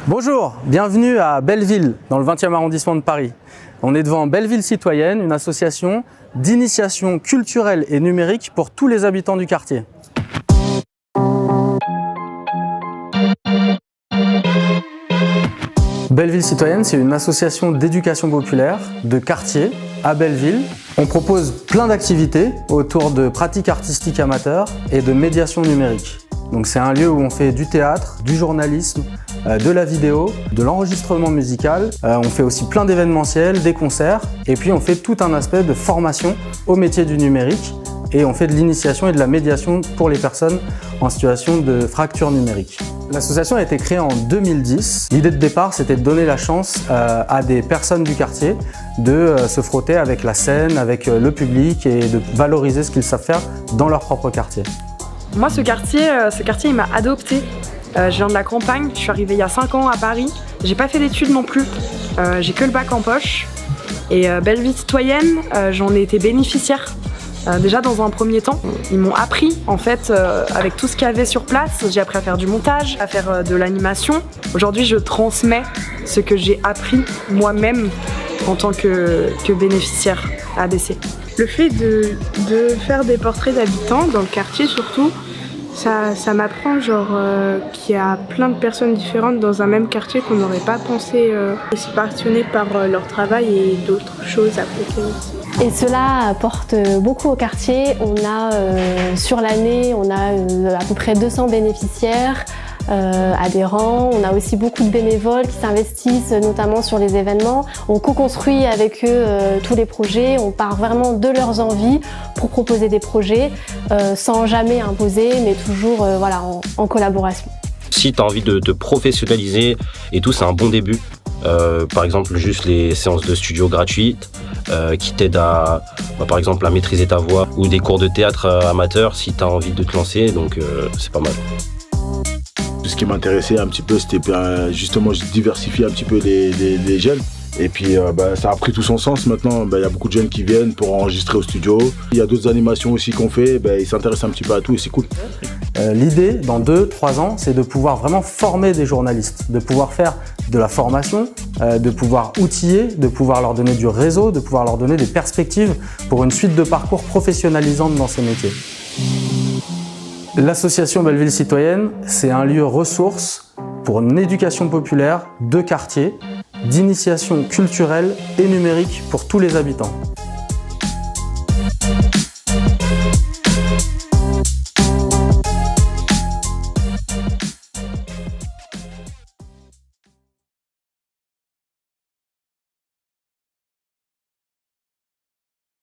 Bonjour, bienvenue à Belleville, dans le 20e arrondissement de Paris. On est devant Belleville Citoyenne, une association d'initiation culturelle et numérique pour tous les habitants du quartier. Belleville Citoyenne, c'est une association d'éducation populaire de quartier à Belleville. On propose plein d'activités autour de pratiques artistiques amateurs et de médiation numérique. Donc c'est un lieu où on fait du théâtre, du journalisme, de la vidéo, de l'enregistrement musical. On fait aussi plein d'événementiels, des concerts et puis on fait tout un aspect de formation au métier du numérique et on fait de l'initiation et de la médiation pour les personnes en situation de fracture numérique. L'association a été créée en 2010. L'idée de départ, c'était de donner la chance à des personnes du quartier de se frotter avec la scène, avec le public et de valoriser ce qu'ils savent faire dans leur propre quartier. Moi, ce quartier il m'a adopté. Je viens de la campagne, je suis arrivée il y a 5 ans à Paris. J'ai pas fait d'études non plus, j'ai que le bac en poche. Et Belleville Citoyenne, j'en ai été bénéficiaire. Déjà dans un premier temps, ils m'ont appris en fait avec tout ce qu'il y avait sur place. J'ai appris à faire du montage, à faire de l'animation. Aujourd'hui, je transmets ce que j'ai appris moi-même en tant que bénéficiaire ABC. Le fait de faire des portraits d'habitants, dans le quartier surtout, ça m'apprend qu'il y a plein de personnes différentes dans un même quartier qu'on n'aurait pas pensé. Ils sont passionnés par leur travail et d'autres choses à côté aussi. Et cela apporte beaucoup au quartier. On a sur l'année, on a à peu près 200 bénéficiaires. Adhérents, on a aussi beaucoup de bénévoles qui s'investissent notamment sur les événements. On co-construit avec eux tous les projets, on part vraiment de leurs envies pour proposer des projets sans jamais imposer mais toujours en collaboration. Si tu as envie de te professionnaliser et tout, c'est un bon début. Par exemple, juste les séances de studio gratuites qui t'aident à, par exemple, à maîtriser ta voix ou des cours de théâtre amateur si tu as envie de te lancer, donc c'est pas mal. Ce qui m'intéressait un petit peu, c'était justement diversifier un petit peu les jeunes. Et puis ça a pris tout son sens maintenant. Il y a beaucoup de jeunes qui viennent pour enregistrer au studio. Il y a d'autres animations aussi qu'on fait. Ils s'intéressent un petit peu à tout et c'est cool. L'idée, dans 2-3 ans, c'est de pouvoir vraiment former des journalistes, de pouvoir faire de la formation, de pouvoir outiller, de pouvoir leur donner du réseau, de pouvoir leur donner des perspectives pour une suite de parcours professionnalisante dans ces métiers. L'association Belleville Citoyenne, c'est un lieu ressource pour une éducation populaire de quartier, d'initiation culturelle et numérique pour tous les habitants.